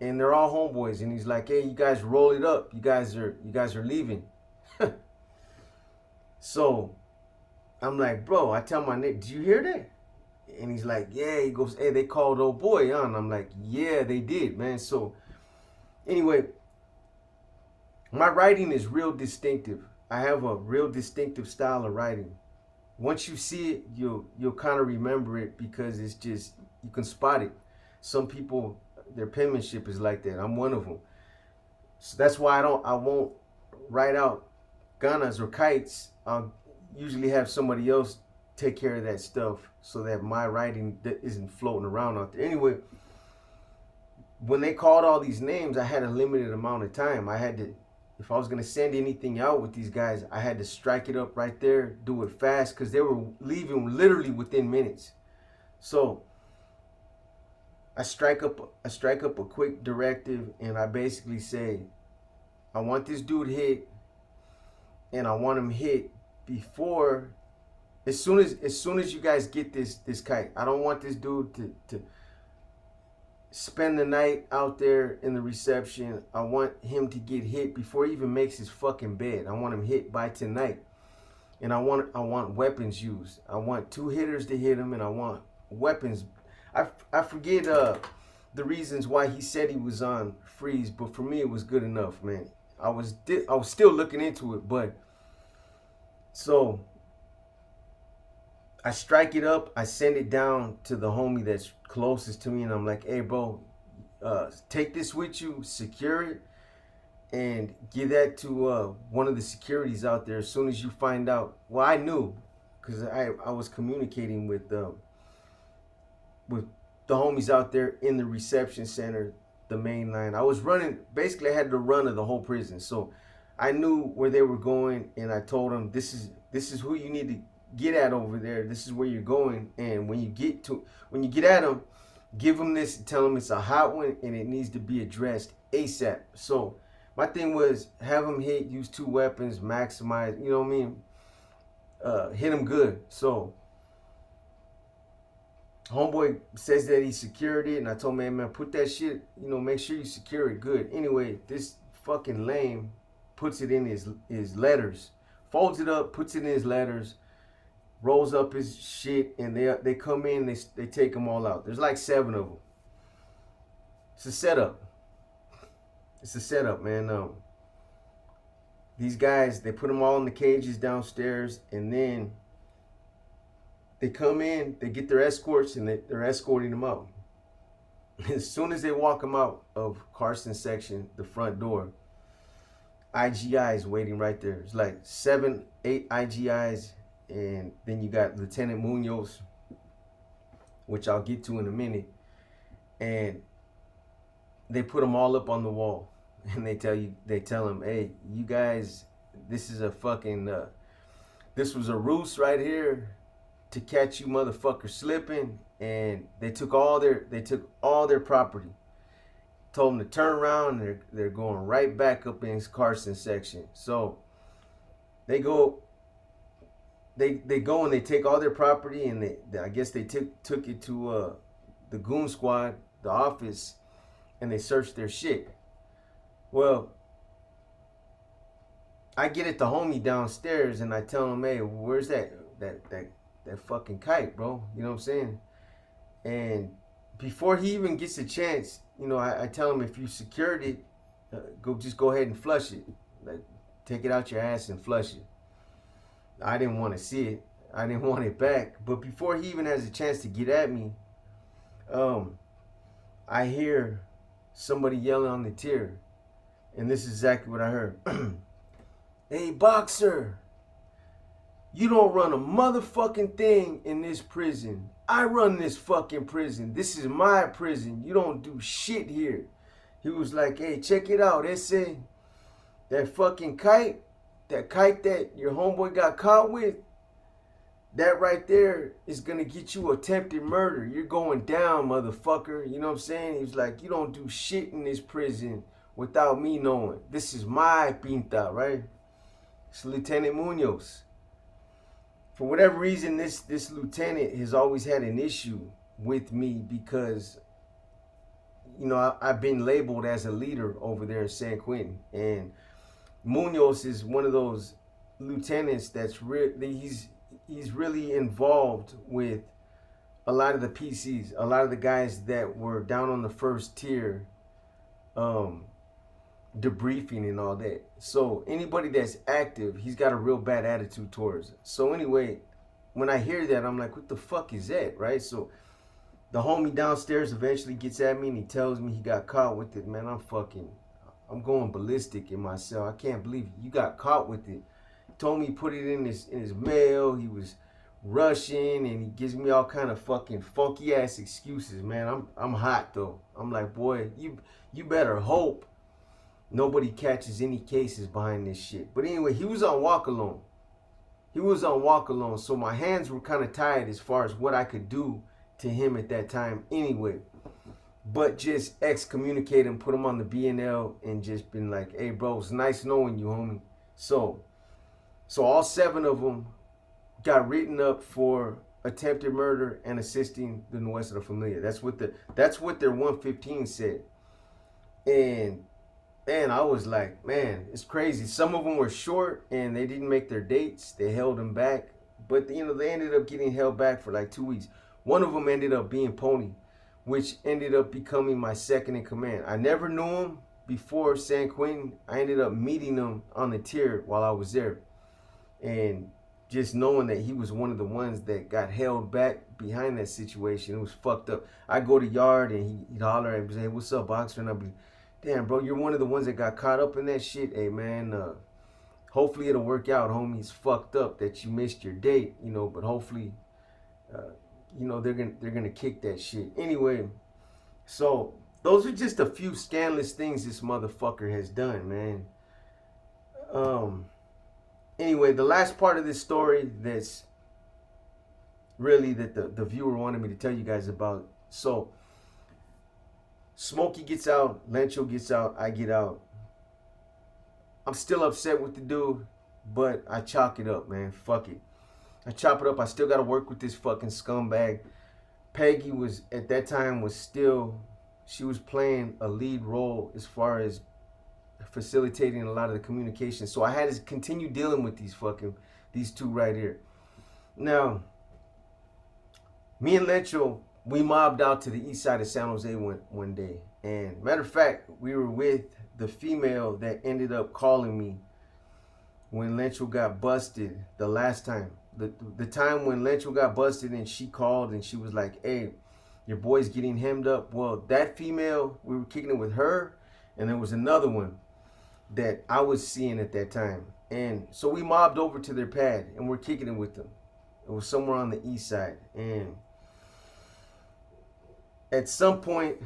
and they're all homeboys. And he's like, "Hey, you guys roll it up. You guys are leaving." So I'm like, "Bro," I tell my nigga, "Did you hear that?" And he's like, "Yeah." He goes, "Hey, they called old boy on." I'm like, "Yeah, they did, man." So anyway, my writing is real distinctive. I have a real distinctive style of writing. Once you see it, you'll kind of remember it, because it's just, you can spot it. Some people, their penmanship is like that. I'm one of them. So that's why I won't write out ganas or kites. I'll usually have somebody else take care of that stuff so that my writing isn't floating around out there. Anyway, when they called all these names, I had a limited amount of time. I had to, if I was going to send anything out with these guys, I had to strike it up right there, do it fast, because they were leaving literally within minutes. So I strike up a quick directive, and I basically say, I want this dude hit, and I want him hit before, as soon as you guys get this kite. I don't want this dude to spend the night out there in the reception. I want him to get hit before he even makes his fucking bed. I want him hit by tonight. And I want weapons used. I want 2 hitters to hit him, and I want weapons. I forget the reasons why he said he was on freeze, but for me it was good enough, man. I was still looking into it, but so I strike it up. I send it down to the homie that's closest to me, and I'm like, "Hey, bro, take this with you, secure it, and give that to one of the securities out there as soon as you find out." Well, I knew, because I was communicating with the homies out there in the reception center, the main line. I was running, basically I had the run of the whole prison, so I knew where they were going, and I told them, this is who you need to get at over there. This is where you're going, and when you get at them, give them this, tell them it's a hot one and it needs to be addressed ASAP. So my thing was, have them hit, use 2 weapons, maximize, you know what I mean, hit them good. So homeboy says that he secured it, and I told him, man, put that shit, you know, make sure you secure it good. Anyway, this fucking lame puts it in his letters, folds it up, puts it in his letters, rolls up his shit, and they come in, they take them all out. There's like 7 of them. It's a setup. It's a setup, man. These guys, they put them all in the cages downstairs, and then they come in, they get their escorts, and they're escorting them out. As soon as they walk them out of Carson's section, the front door, IGI is waiting right there. It's like 7, 8 IGIs, and then you got Lieutenant Munoz. which I'll get to in a minute. And they put them all up on the wall, and they tell them, hey, you guys, this is a fucking, this was a ruse right here to catch you motherfuckers slipping. And they took all their property. Told them to turn around, and they're going right back up in Carson's section. So they go and they take all their property, and I guess they took it to the goon squad, the office, and they searched their shit. Well, I get at the homie downstairs and I tell him, hey, where's that fucking kite, bro? You know what I'm saying? And before he even gets a chance, you know, I tell him, if you secured it, go ahead and flush it. Like, take it out your ass and flush it. I didn't want to see it. I didn't want it back. But before he even has a chance to get at me, I hear somebody yelling on the tier. And this is exactly what I heard. Hey, boxer, you don't run a motherfucking thing in this prison. I run this fucking prison. This is my prison. You don't do shit here. He was like, hey, check it out. They say that fucking kite, that your homeboy got caught with, that right there is going to get you attempted murder. You're going down, motherfucker. You know what I'm saying? He was like, you don't do shit in this prison without me knowing. This is my pinta, right? It's Lieutenant Munoz. For whatever reason, this lieutenant has always had an issue with me because, you know, I've been labeled as a leader over there in San Quentin. And Munoz is one of those lieutenants that's he's really involved with a lot of the PCs, a lot of the guys that were down on the first tier, debriefing and all that. So anybody that's active, he's got a real bad attitude towards it. So anyway, when I hear that, I'm like, what the fuck is that, right? So the homie downstairs eventually gets at me and he tells me he got caught with it. Man, I'm going ballistic in my cell. I can't believe you got caught with it. He told me he put it in his mail. He was rushing, and he gives me all kind of fucking funky ass excuses, man. I'm hot though. I'm like, boy, you better hope nobody catches any cases behind this shit. But anyway, he was on walk alone. So my hands were kind of tied as far as what I could do to him at that time anyway. But just excommunicate him, put him on the BNL, and just been like, hey, bro, it's nice knowing you, homie. So all 7 of them got written up for attempted murder and assisting the Nuestra Familia. That's what their 115 said. And man, I was like, man, it's crazy. Some of them were short and they didn't make their dates. They held them back. But, you know, they ended up getting held back for like 2 weeks. One of them ended up being Pony, which ended up becoming my second in command. I never knew him before San Quentin. I ended up meeting him on the tier while I was there. And just knowing that he was one of the ones that got held back behind that situation, it was fucked up. I go to yard and he'd holler and say, hey, what's up, boxer? And I'd be, damn, bro, you're one of the ones that got caught up in that shit. Hey, man, hopefully it'll work out, homie. It's fucked up that you missed your date, you know, but hopefully, you know, they're gonna kick that shit. Anyway, so those are just a few scandalous things this motherfucker has done, man. Anyway, the last part of this story that's really that the viewer wanted me to tell you guys about. So Smokey gets out, Lencho gets out, I get out. I'm still upset with the dude, but I chalk it up, man. Fuck it. I chop it up. I still got to work with this fucking scumbag. Peggy was, at that time, she was playing a lead role as far as facilitating a lot of the communication. So I had to continue dealing with these two right here. Now, me and Lencho, we mobbed out to the east side of San Jose one day. And matter of fact, we were with the female that ended up calling me when Lencho got busted the last time. The time when Lencho got busted and she called and she was like, hey, your boy's getting hemmed up. Well, that female, we were kicking it with her, and there was another one that I was seeing at that time. And so we mobbed over to their pad and we're kicking it with them. It was somewhere on the east side. And at some point,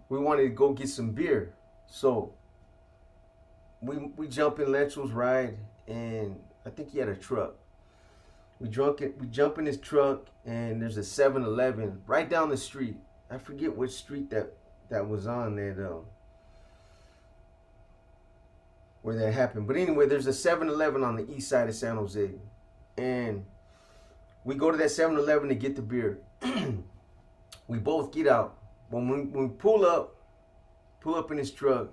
we wanted to go get some beer. So we jump in Lencho's ride, and I think he had a truck. We jump in his truck, and there's a 7-Eleven right down the street. I forget which street that was on that where that happened. But anyway, there's a 7-Eleven on the east side of San Jose. And we go to that 7-Eleven to get the beer. We both get out. When we pull up in his truck,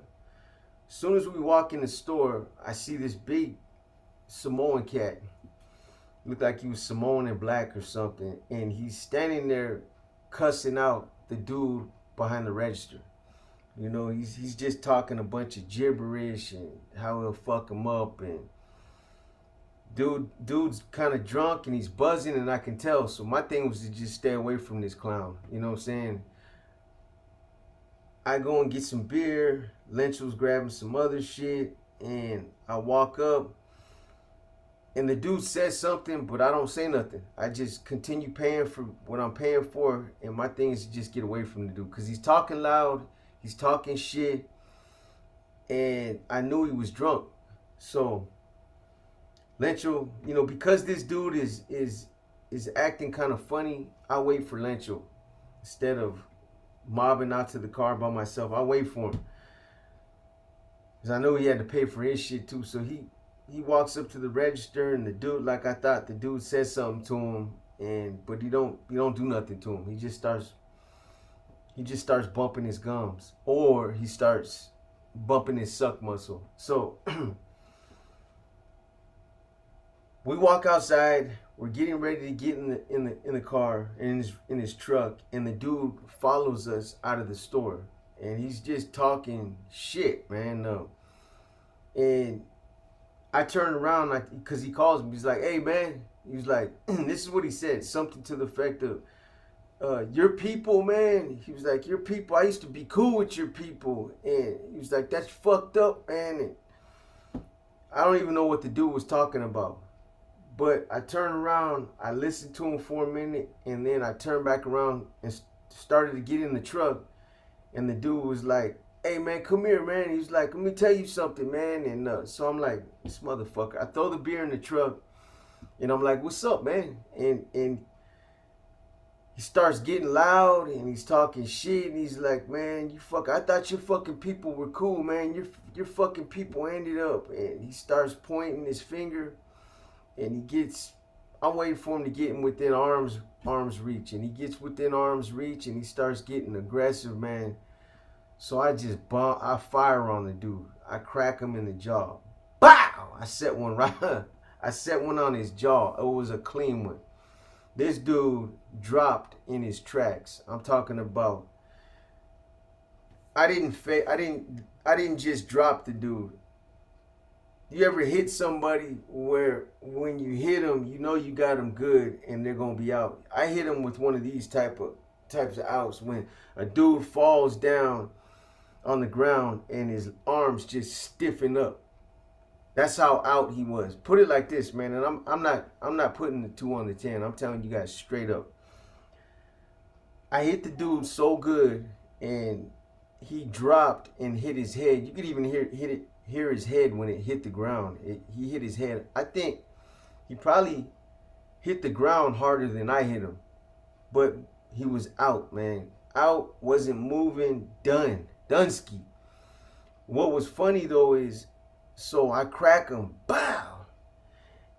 as soon as we walk in the store, I see this big Samoan cat. Looked like he was Samoan and black or something. And he's standing there cussing out the dude behind the register. You know, he's just talking a bunch of gibberish and how he'll fuck him up. And dude's kind of drunk and he's buzzing, and I can tell. So my thing was to just stay away from this clown. You know what I'm saying? I go and get some beer. Lencho's grabbing some other shit, and I walk up, and the dude says something, but I don't say nothing. I just continue paying for what I'm paying for, and my thing is to just get away from the dude because he's talking loud, he's talking shit, and I knew he was drunk. So Lencho, you know, because this dude is acting kind of funny, I wait for Lencho instead of mobbing out to the car by myself. I wait for him because I know he had to pay for his shit too. So he walks up to the register, and the dude, like I thought, the dude says something to him, but he don't do nothing to him. He just starts bumping his gums, or he starts bumping his suck muscle. So we walk outside. We're getting ready to get in the car, in his truck, and the dude follows us out of the store, and he's just talking shit, man. And I turn around because he calls me. He's like, "Hey, man," he was like, "This is what he said, something to the effect of, your people, man." He was like, "Your people. I used to be cool with your people," and he was like, "That's fucked up, man." And I don't even know what the dude was talking about. But I turned around, I listened to him for a minute, and then I turned back around and started to get in the truck. And the dude was like, "Hey, man, come here, man." He was like, "Let me tell you something, man." And so I'm like, this motherfucker. I throw the beer in the truck, and I'm like, "What's up, man?" And he starts getting loud, and he's talking shit, and he's like, "Man, I thought your fucking people were cool, man. Your fucking people ended up." And he starts pointing his finger. And I'm waiting for him to get within arm's reach. And he gets within arm's reach, and he starts getting aggressive, man. So I fire on the dude. I crack him in the jaw. Bow! I set one on his jaw. It was a clean one. This dude dropped in his tracks. I'm talking about, I didn't just drop the dude. You ever hit somebody where when you hit them, you know you got them good and they're going to be out? I hit him with one of these types of outs when a dude falls down on the ground and his arms just stiffen up. That's how out he was. Put it like this, man, and I'm not putting the 2 on the 10. I'm telling you guys straight up. I hit the dude so good, and he dropped and hit his head. You could even hear his head when it hit the ground. He hit his head. I think he probably hit the ground harder than I hit him. But he was out, man. Out, wasn't moving, done. Dunsky. What was funny though is, so I crack him, bow,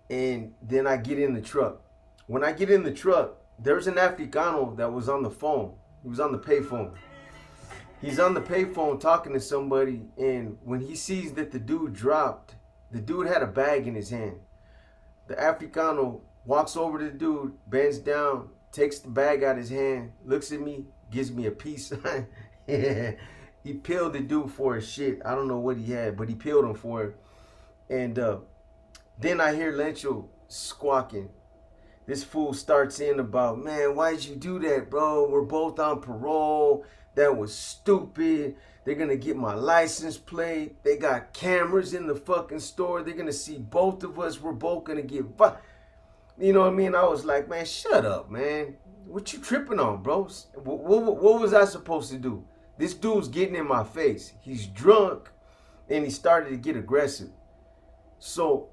and then I get in the truck. When I get in the truck, there's an Africano that was on the phone. He was on the payphone. He's on the payphone talking to somebody, and when he sees that the dude dropped, the dude had a bag in his hand. The Africano walks over to the dude, bends down, takes the bag out of his hand, looks at me, gives me a peace sign. He peeled the dude for his shit. I don't know what he had, but he peeled him for it. And then I hear Lencho squawking. This fool starts in about, "Man, why'd you do that, bro? We're both on parole. That was stupid. They're going to get my license plate. They got cameras in the fucking store. They're going to see both of us. We're both going to get..." You know what I mean? I was like, "Man, shut up, man. What you tripping on, bro? What was I supposed to do? This dude's getting in my face. He's drunk, and he started to get aggressive. So,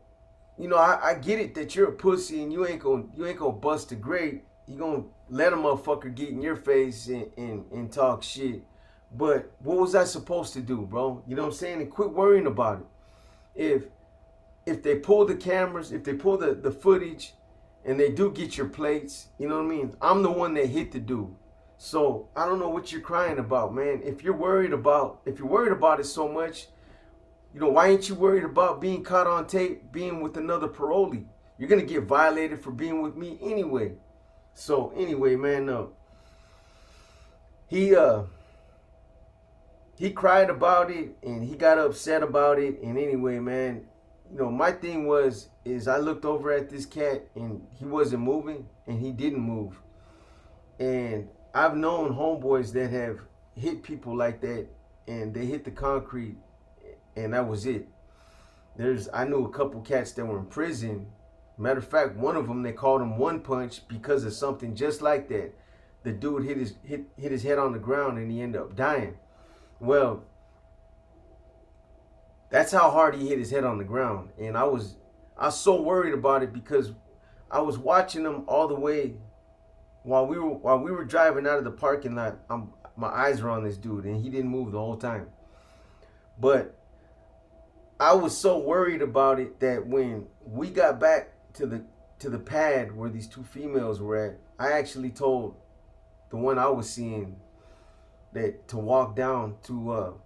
I get it that you're a pussy and you ain't gonna bust a grape. You gonna let a motherfucker get in your face and talk shit. But what was I supposed to do, bro? You know what I'm saying? And quit worrying about it. If they pull the cameras, if they pull the footage, and they do get your plates, you know what I mean? I'm the one that hit the dude. So I don't know what you're crying about, man. If you're worried about it so much, why ain't you worried about being caught on tape, being with another parolee? You're gonna get violated for being with me anyway. So anyway, man, he cried about it and he got upset about it. And anyway, man, my thing is I looked over at this cat and he wasn't moving and he didn't move. And I've known homeboys that have hit people like that and they hit the concrete and that was it. I knew a couple cats that were in prison. Matter of fact, one of them, they called him One Punch because of something just like that. The dude hit his head on the ground and he ended up dying. Well, that's how hard he hit his head on the ground. And I was so worried about it because I was watching him all the way while we were driving out of the parking lot. My eyes were on this dude and he didn't move the whole time. But I was so worried about it that when we got back to the pad where these two females were at, I actually told the one I was seeing that to walk down to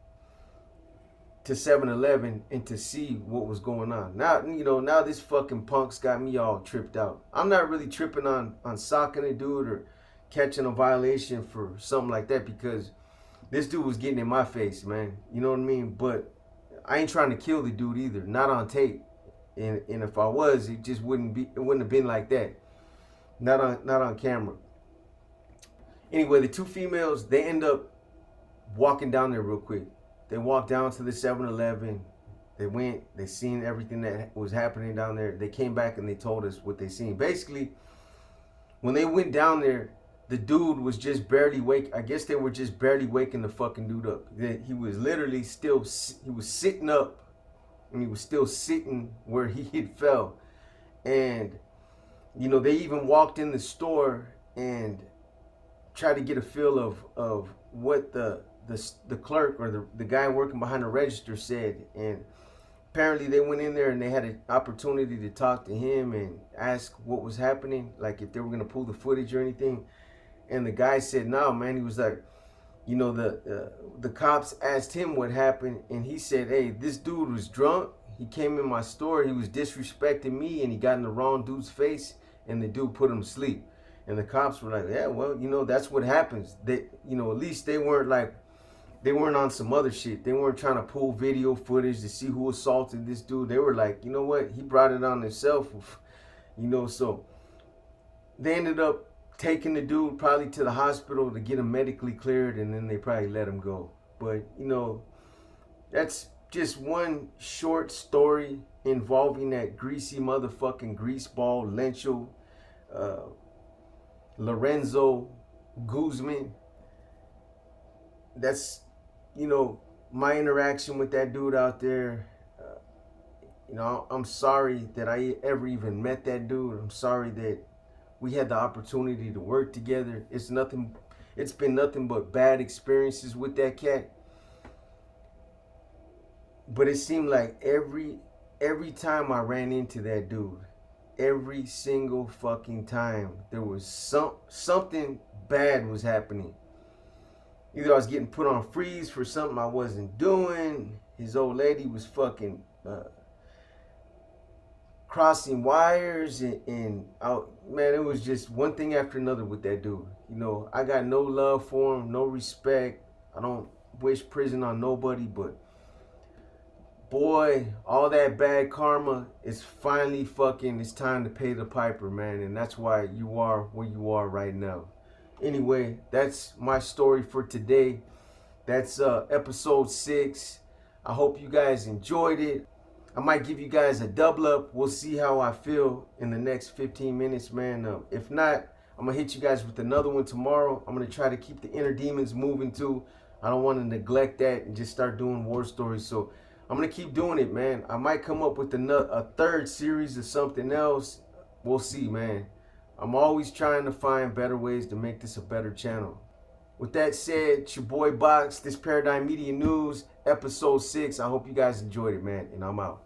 7-Eleven and to see what was going on. Now this fucking punk's got me all tripped out. I'm not really tripping on socking a dude or catching a violation for something like that because this dude was getting in my face, man. You know what I mean? But I ain't trying to kill the dude either, not on tape. And if I was, it wouldn't have been like that. Not on camera. Anyway, the two females, they end up walking down there real quick. They walked down to the 7-Eleven. They seen everything that was happening down there. They came back and they told us what they seen. Basically, when they went down there, the dude was just barely wake. I guess they were just barely waking the fucking dude up. He was literally he was sitting up and he was still sitting where he had fell. And, they even walked in the store and tried to get a feel of what the clerk or the guy working behind the register said. And apparently they went in there and they had an opportunity to talk to him and ask what was happening, like if they were going to pull the footage or anything. And the guy said, no, man. He was like, the cops asked him what happened. And he said, hey, this dude was drunk. He came in my store. He was disrespecting me and he got in the wrong dude's face. And the dude put him to sleep. And the cops were like, yeah, well, that's what happens. They, at least they weren't on some other shit. They weren't trying to pull video footage to see who assaulted this dude. They were like, you know what? He brought it on himself. So they ended up taking the dude probably to the hospital to get him medically cleared, and then they probably let him go. But, that's just one short story involving that greasy motherfucking greaseball, Lencho, Lorenzo Guzman. That's, my interaction with that dude out there. I'm sorry that I ever even met that dude. I'm sorry that we had the opportunity to work together. It's been nothing but bad experiences with that cat. But it seemed like every time I ran into that dude, every single fucking time, there was something bad was happening. Either I was getting put on freeze for something I wasn't doing. His old lady was fucking crossing wires, and man, it was just one thing after another with that dude. I got no love for him, no respect. I don't wish prison on nobody, but boy, all that bad karma is finally it's time to pay the piper, man. And that's why you are where you are right now. Anyway, that's my story for today. That's episode 6. I hope you guys enjoyed it. I might give you guys a double up. We'll see how I feel in the next 15 minutes, man. If not, I'm gonna hit you guys with another one tomorrow. I'm gonna try to keep the inner demons moving too. I don't want to neglect that and just start doing war stories. So I'm gonna keep doing it, man. I might come up with a third series or something else. We'll see, man. I'm always trying to find better ways to make this a better channel. With that said, it's your boy Box. This Paradigm Media News, episode 6. I hope you guys enjoyed it, man. And I'm out.